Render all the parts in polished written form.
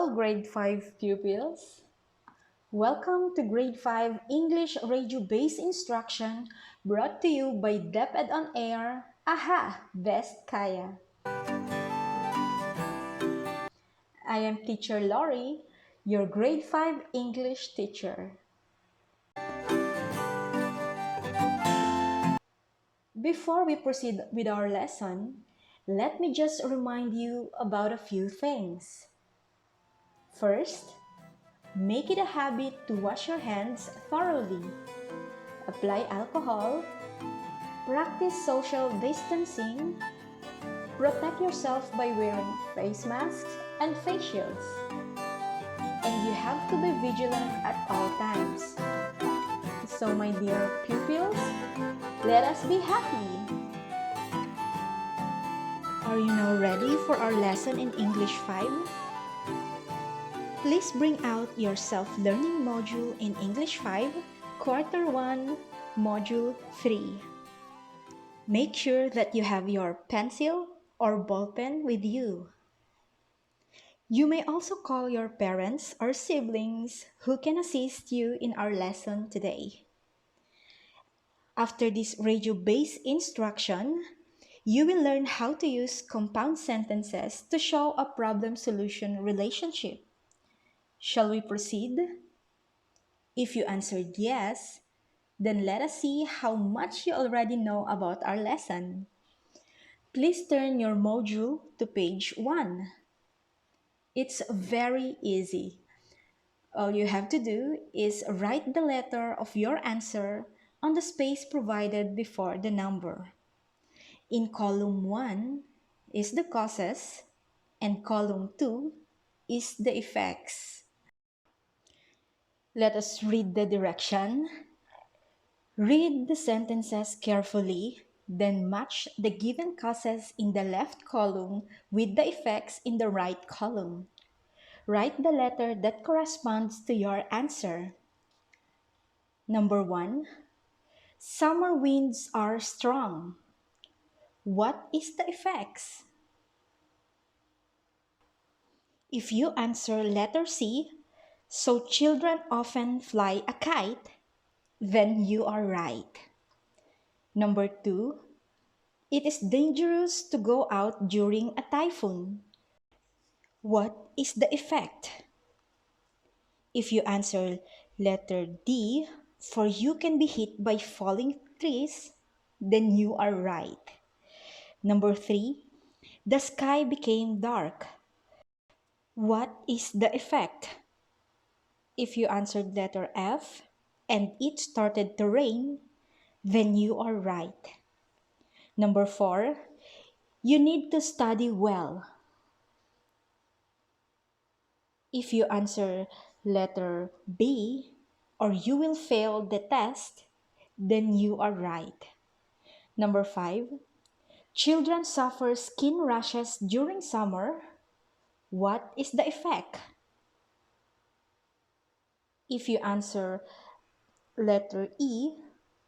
Hello, Grade 5 pupils. Welcome to Grade 5 English Radio-Based Instruction brought to you by DepEd on Air. Aha! Best Kaya. I am Teacher Lori, your Grade 5 English teacher. Before we proceed with our lesson, let me just remind you about a few things. First, make it a habit to wash your hands thoroughly. Apply alcohol. Practice social distancing. Protect yourself by wearing face masks and face shields. And you have to be vigilant at all times. So my dear pupils, let us be happy. Are you now ready for our lesson in English 5? Please bring out your self-learning module in English 5, Quarter 1, Module 3. Make sure that you have your pencil or ballpen with you. You may also call your parents or siblings who can assist you in our lesson today. After this radio-based instruction, you will learn how to use compound sentences to show a problem-solution relationship. Shall we proceed? If you answered yes, then let us see how much you already know about our lesson. Please turn your module to page 1. It's very easy. All you have to do is write the letter of your answer on the space provided before the number. In column 1 is the causes and column 2 is the effects. Let us read the direction. Read the sentences carefully, then match the given causes in the left column with the effects in the right column. Write the letter that corresponds to your answer. Number 1. Summer winds are strong. What is the effects? If you answer letter C, so children often fly a kite, then you are right. Number 2. It is dangerous to go out during a typhoon. What is the effect? If you answer letter D, for you can be hit by falling trees, then you are right. Number 3. The sky became dark. What is the effect? If you answered letter F and it started to rain, then you are right. Number 4. You need to study well. If you answer letter B, or you will fail the test, then you are right. Number 5. Children suffer skin rashes during summer. What is the effect? If you answer letter E,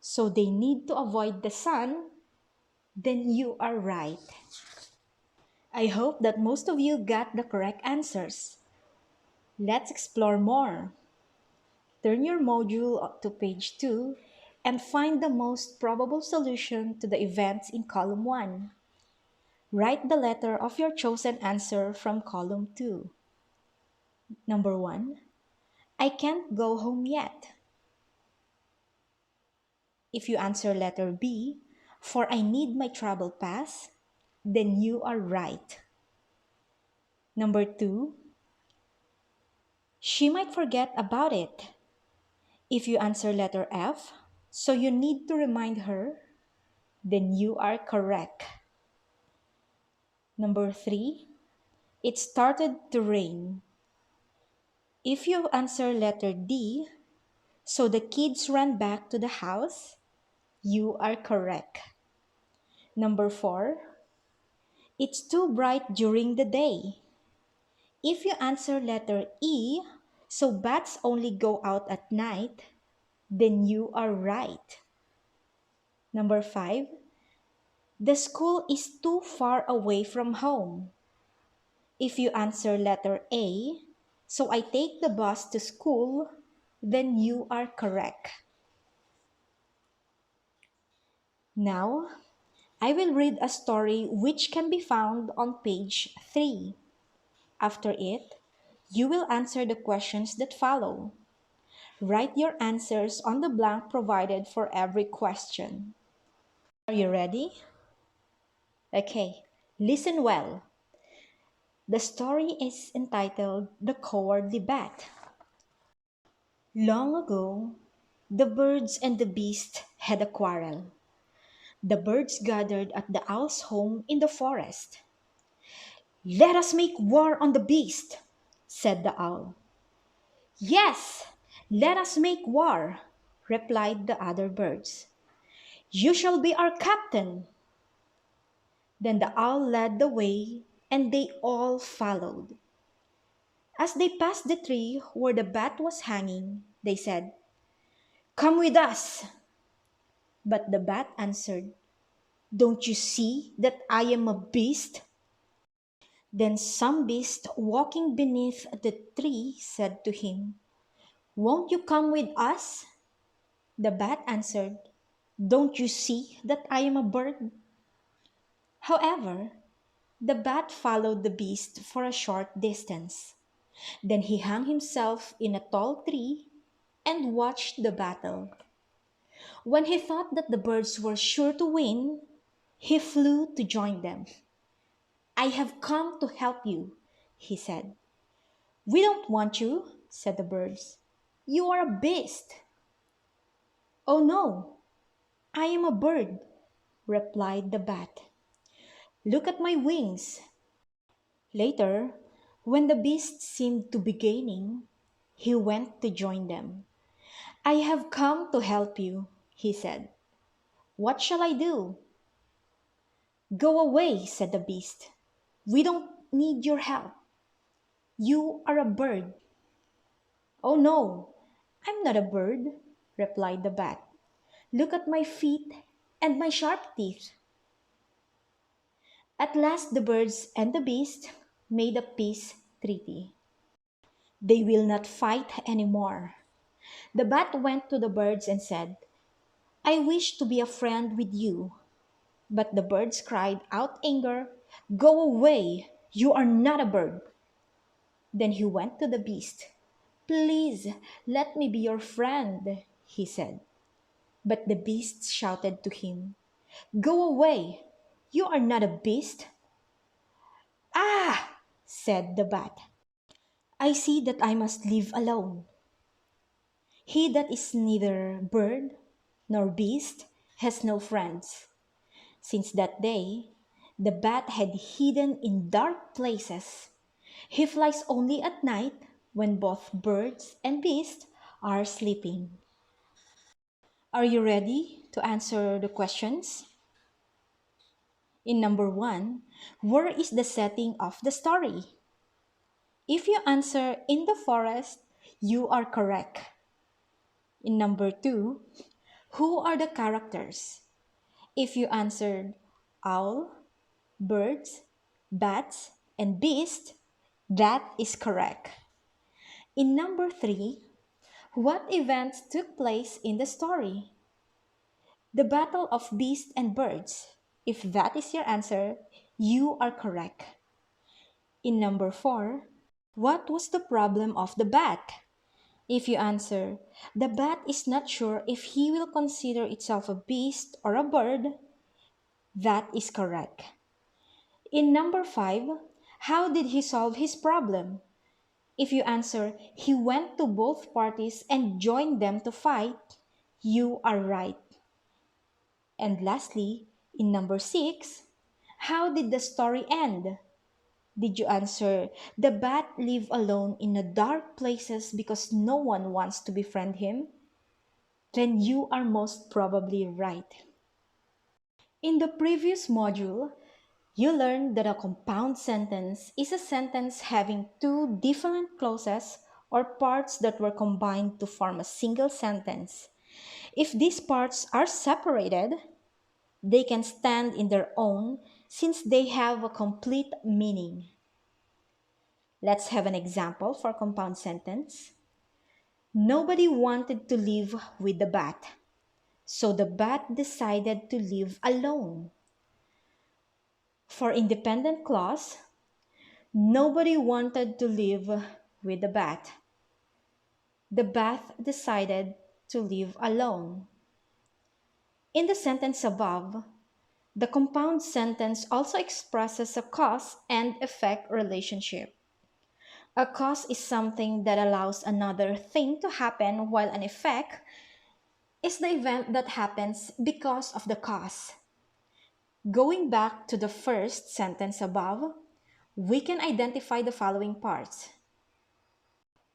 so they need to avoid the sun, then you are right. I hope that most of you got the correct answers. Let's explore more. Turn your module to page 2 and find the most probable solution to the events in column 1. Write the letter of your chosen answer from column 2. Number 1. I can't go home yet. If you answer letter B, for I need my travel pass, then you are right. Number 2. She might forget about it. If you answer letter F, so you need to remind her, then you are correct. Number 3. It started to rain. If you answer letter D, so the kids ran back to the house, you are correct. Number 4. It's too bright during the day. If you answer letter E, so bats only go out at night, then you are right. Number 5. The school is too far away from home. If you answer letter A, So I take the bus to school, then you are correct. Now, I will read a story which can be found on page 3. After it, you will answer the questions that follow. Write your answers on the blank provided for every question. Are you ready? Okay, listen well. The story is entitled The Cowardly Bat. Long ago, the birds and the beast had a quarrel. The birds gathered at the owl's home in the forest. "Let us make war on the beast," said the owl. "Yes, let us make war," replied the other birds. "You shall be our captain." Then the owl led the way, and they all followed. As they passed the tree where the bat was hanging, they said, "Come with us." But the bat answered, "Don't you see that I am a beast?" Then some beast walking beneath the tree said to him, "Won't you come with us?" The bat answered, "Don't you see that I am a bird?" However, the bat followed the beast for a short distance. Then he hung himself in a tall tree and watched the battle. When he thought that the birds were sure to win, he flew to join them. "I have come to help you," he said. "We don't want you," said the birds. "You are a beast." "Oh no, I am a bird," replied the bat. "Look at my wings." Later, when the beast seemed to be gaining, he went to join them. "I have come to help you," he said. "What shall I do?" "Go away," said the beast. "We don't need your help. You are a bird." "Oh no, I'm not a bird," replied the bat. "Look at my feet and my sharp teeth." At last the birds and the beast made a peace treaty. They will not fight anymore. The bat went to the birds and said, "I wish to be a friend with you." But the birds cried out anger, "Go away, you are not a bird." Then he went to the beast. "Please let me be your friend," he said. But the beast shouted to him, "Go away, you are not a beast." "Ah!" said the bat. "I see that I must live alone. He that is neither bird nor beast has no friends." Since that day, the bat had hidden in dark places. He flies only at night when both birds and beasts are sleeping. Are you ready to answer the questions? In number 1, where is the setting of the story? If you answer in the forest, you are correct. In number 2, who are the characters? If you answered owl, birds, bats, and beast, that is correct. In number 3, what events took place in the story? The battle of beasts and birds. If that is your answer, you are correct. In number 4, what was the problem of the bat? If you answer, the bat is not sure if he will consider itself a beast or a bird, that is correct. In number 5, how did he solve his problem? If you answer, he went to both parties and joined them to fight, you are right. And lastly, in number 6, how did the story end? Did you answer, the bat live alone in the dark places because no one wants to befriend him? Then you are most probably right. In the previous module, you learned that a compound sentence is a sentence having two different clauses or parts that were combined to form a single sentence. If these parts are separated, they can stand in their own since they have a complete meaning. Let's have an example for compound sentence. Nobody wanted to live with the bat, so the bat decided to live alone. For independent clause, nobody wanted to live with the bat. The bat decided to live alone. In the sentence above, the compound sentence also expresses a cause and effect relationship. A cause is something that allows another thing to happen, while an effect is the event that happens because of the cause. Going back to the first sentence above, we can identify the following parts.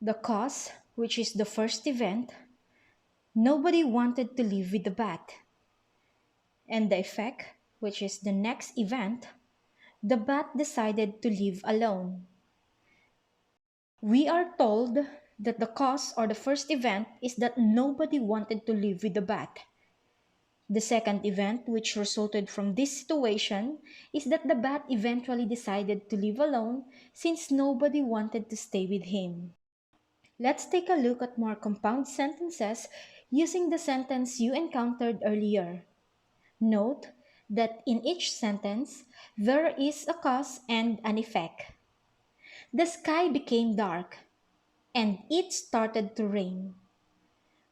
The cause, which is the first event, nobody wanted to live with the bat. And the effect, which is the next event, the bat decided to live alone. We are told that the cause or the first event is that nobody wanted to live with the bat. The second event, which resulted from this situation, is that the bat eventually decided to live alone since nobody wanted to stay with him. Let's take a look at more compound sentences using the sentence you encountered earlier. Note that in each sentence, there is a cause and an effect. The sky became dark, and it started to rain.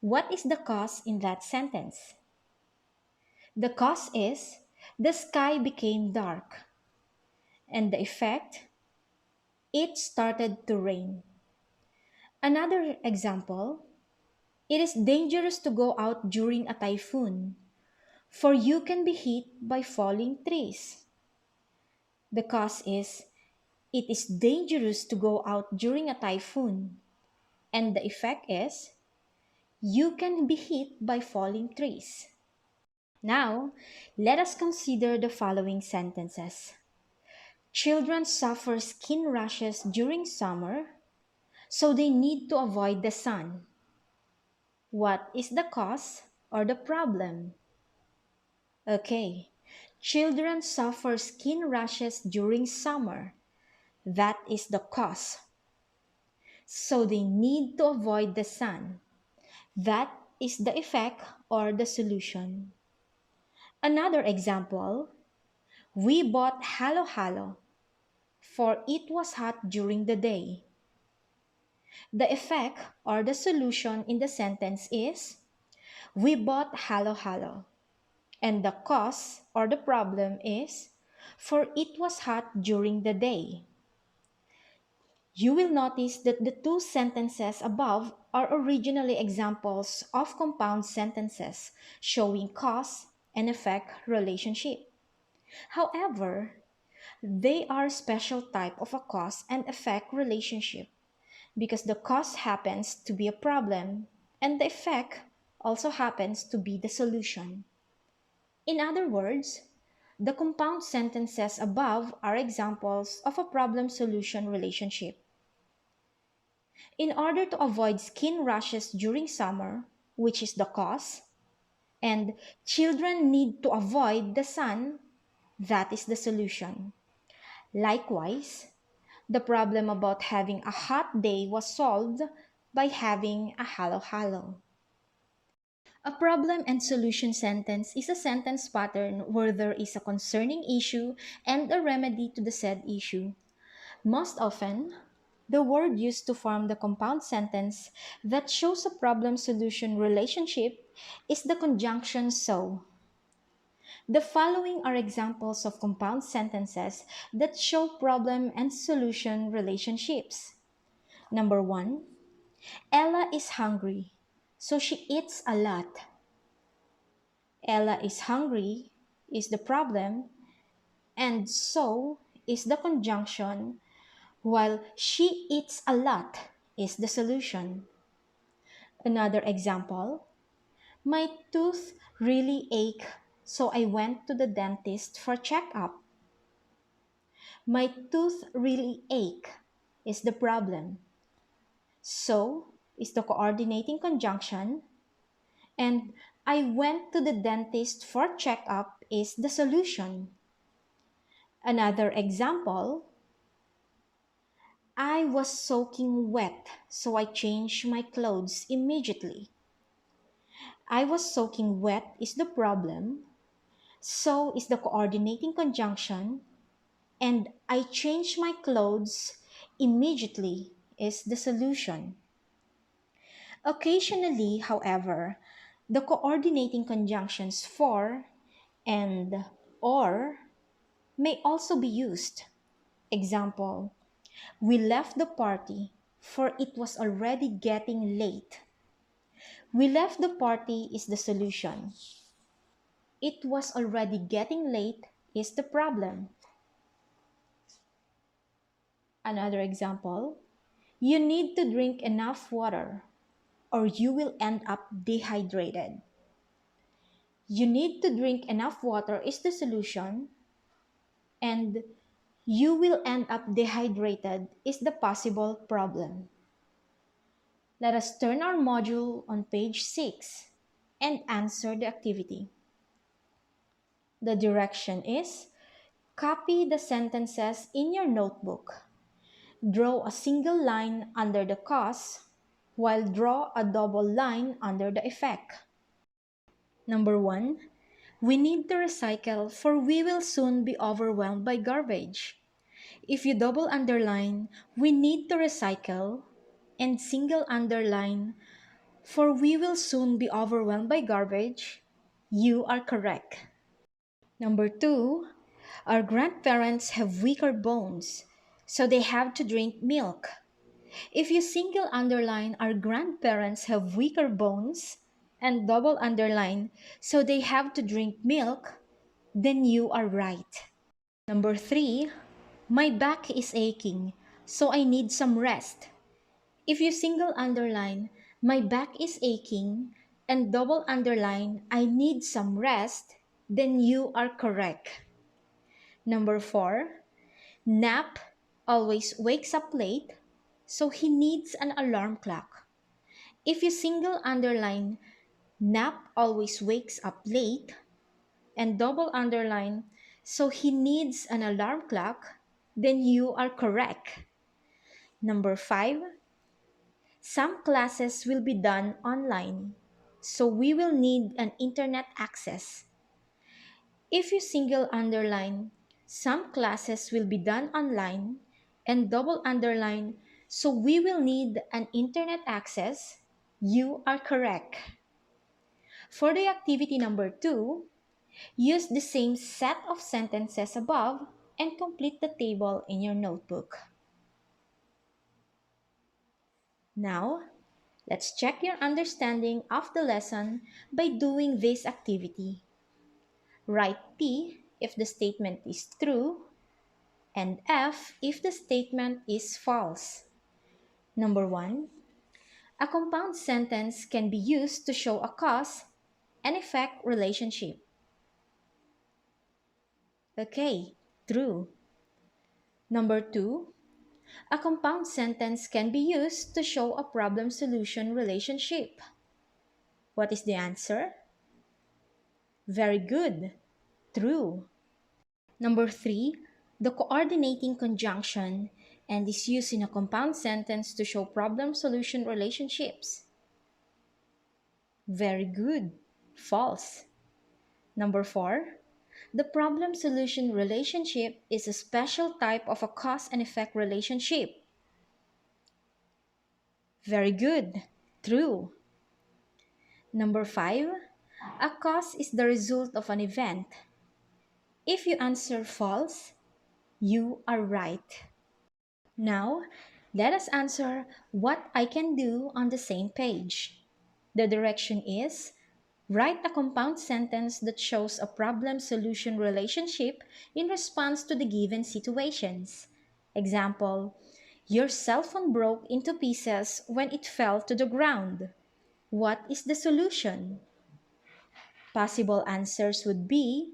What is the cause in that sentence? The cause is the sky became dark, and the effect, it started to rain. Another example, it is dangerous to go out during a typhoon, for you can be hit by falling trees. The cause is it is dangerous to go out during a typhoon, and the effect is you can be hit by falling trees. Now, let us consider the following sentences. Children suffer skin rashes during summer, so they need to avoid the sun. What is the cause or the problem? Okay, children suffer skin rashes during summer. That is the cause. So they need to avoid the sun. That is the effect or the solution. Another example, we bought halo halo, for it was hot during the day. The effect or the solution in the sentence is, we bought halo halo. And the cause or the problem is, for it was hot during the day. You will notice that the two sentences above are originally examples of compound sentences showing cause and effect relationship. However, they are a special type of a cause and effect relationship because the cause happens to be a problem and the effect also happens to be the solution. In other words, the compound sentences above are examples of a problem-solution relationship. In order to avoid skin rashes during summer, which is the cause, and children need to avoid the sun, that is the solution. Likewise, the problem about having a hot day was solved by having a halo halo. A problem and solution sentence is a sentence pattern where there is a concerning issue and a remedy to the said issue. Most often, the word used to form the compound sentence that shows a problem-solution relationship is the conjunction so. The following are examples of compound sentences that show problem and solution relationships. Number 1, Ella is hungry, so she eats a lot. Ella is hungry is the problem, and so is the conjunction, while she eats a lot is the solution. Another example, my tooth really ache, so I went to the dentist for checkup. My tooth really ache is the problem. So is the coordinating conjunction, and I went to the dentist for checkup is the solution. Another example, I was soaking wet, so I changed my clothes immediately. I was soaking wet is the problem, so is the coordinating conjunction, and I changed my clothes immediately is the solution. Occasionally, however, the coordinating conjunctions for and or may also be used. Example, we left the party for it was already getting late. We left the party is the solution. It was already getting late is the problem. Another example, you need to drink enough water or you will end up dehydrated. You need to drink enough water is the solution, and you will end up dehydrated is the possible problem. Let us turn our module on page 6 and answer the activity. The direction is copy the sentences in your notebook. Draw a single line under the cause while draw a double line under the effect. Number 1. We need to recycle for we will soon be overwhelmed by garbage. If you double underline, we need to recycle, and single underline, for we will soon be overwhelmed by garbage, you are correct. Number 2, our grandparents have weaker bones, so they have to drink milk. If you single underline, our grandparents have weaker bones, and double underline, so they have to drink milk, then you are right. Number 3, my back is aching, so I need some rest. If you single underline, my back is aching, and double underline, I need some rest, then you are correct. Number 4, Nap always wakes up late, so he needs an alarm clock. If you single underline, Nap always wakes up late, and double underline, so he needs an alarm clock, then you are correct. Number 5, some classes will be done online, so we will need an internet access. If you single underline, some classes will be done online, and double underline, so we will need an internet access, you are correct. For the activity number 2, use the same set of sentences above and complete the table in your notebook. Now, let's check your understanding of the lesson by doing this activity. Write P if the statement is true and F if the statement is false. Number 1, a compound sentence can be used to show a cause and effect relationship. Okay, true. Number 2, a compound sentence can be used to show a problem-solution relationship. What is the answer? Very good. True. Number 3, the coordinating conjunction and is used in a compound sentence to show problem-solution relationships. Very good. False. Number 4, the problem-solution relationship is a special type of a cause and effect relationship. Very good. True. Number 5, a cause is the result of an event. If you answer false, you are right. Now, let us answer what I can do on the same page. The direction is write a compound sentence that shows a problem-solution relationship in response to the given situations. Example, your cell phone broke into pieces when it fell to the ground. What is the solution? Possible answers would be,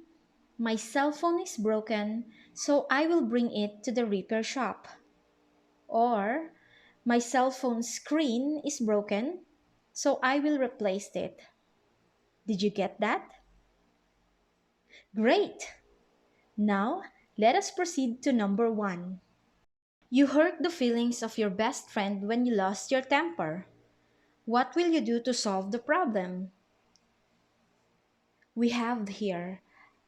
my cell phone is broken, so I will bring it to the repair shop. Or, my cell phone screen is broken, so I will replace it. Did you get that? Great! Now, let us proceed to number 1. You hurt the feelings of your best friend when you lost your temper. What will you do to solve the problem? We have here,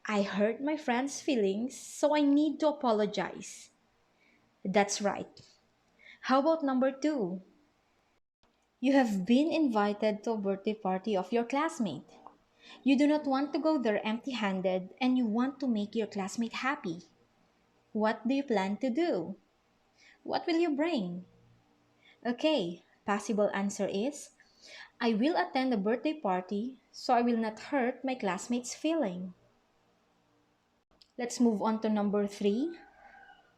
I hurt my friend's feelings, so I need to apologize. That's right. How about number two? You have been invited to a birthday party of your classmate. You do not want to go there empty handed and you want to make your classmate happy. What do you plan to do? What will you bring? Okay, possible answer is I will attend a birthday party so I will not hurt my classmates' feeling. Let's move on to number three.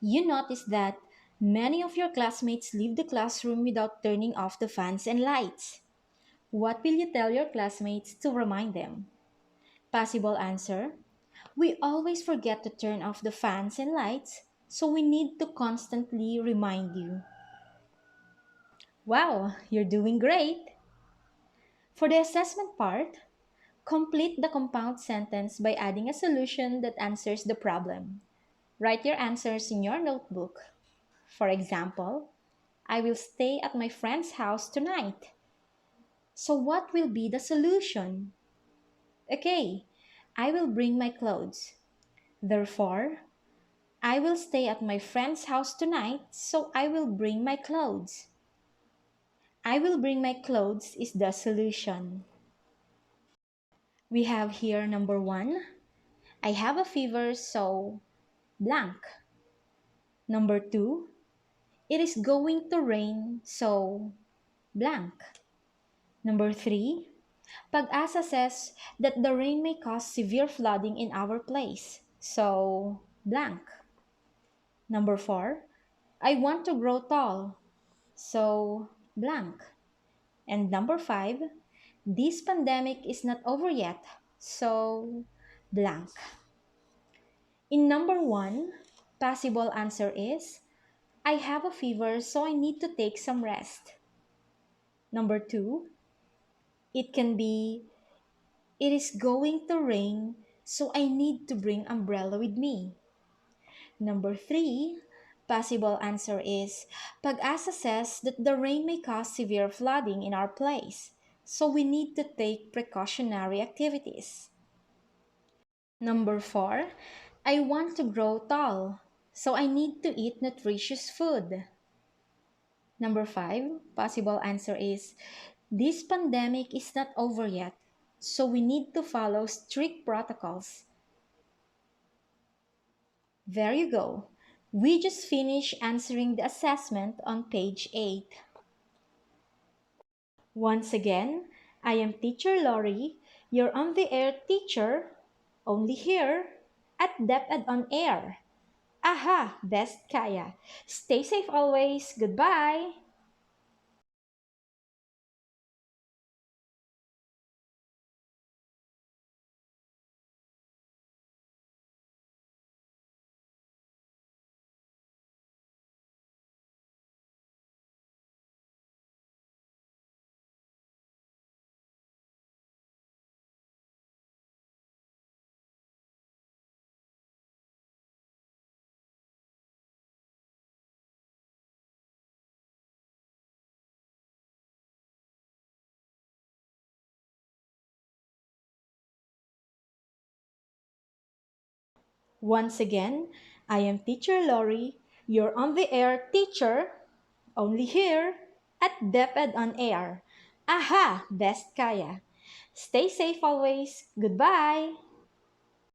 You notice that many of your classmates leave the classroom without turning off the fans and lights. What will you tell your classmates to remind them? Possible answer: we always forget to turn off the fans and lights, so we need to constantly remind you. Wow, you're doing great! For the assessment part, complete the compound sentence by adding a solution that answers the problem. Write your answers in your notebook. For example, I will stay at my friend's house tonight. So, what will be the solution? Okay, I will bring my clothes. Therefore, I will stay at my friend's house tonight, so I will bring my clothes. I will bring my clothes is the solution. We have here number one. I have a fever, so blank. Number two. It is going to rain, so blank. Number three. Pag-asa says that the rain may cause severe flooding in our place, so blank. Number four. I want to grow tall, so blank. And number five, this pandemic is not over yet, so blank. In number one, possible answer is I have a fever, so I need to take some rest. Number two, it can be it is going to rain, so I need to bring umbrella with me. Number three, possible answer is Pag-asa says that the rain may cause severe flooding in our place, so we need to take precautionary activities. Number four, I want to grow tall, so I need to eat nutritious food. Number five, possible answer is this pandemic is not over yet, so we need to follow strict protocols. There you go. We just finished answering the assessment on page 8. Once again, I am Teacher Lori, your on the air teacher, only here at DepEd on Air. Aha, best kaya. Stay safe always. Goodbye. Once again, I am Teacher Lori, your on the air teacher, only here at DepEd on Air. Aha, best kaya. Stay safe always. Goodbye.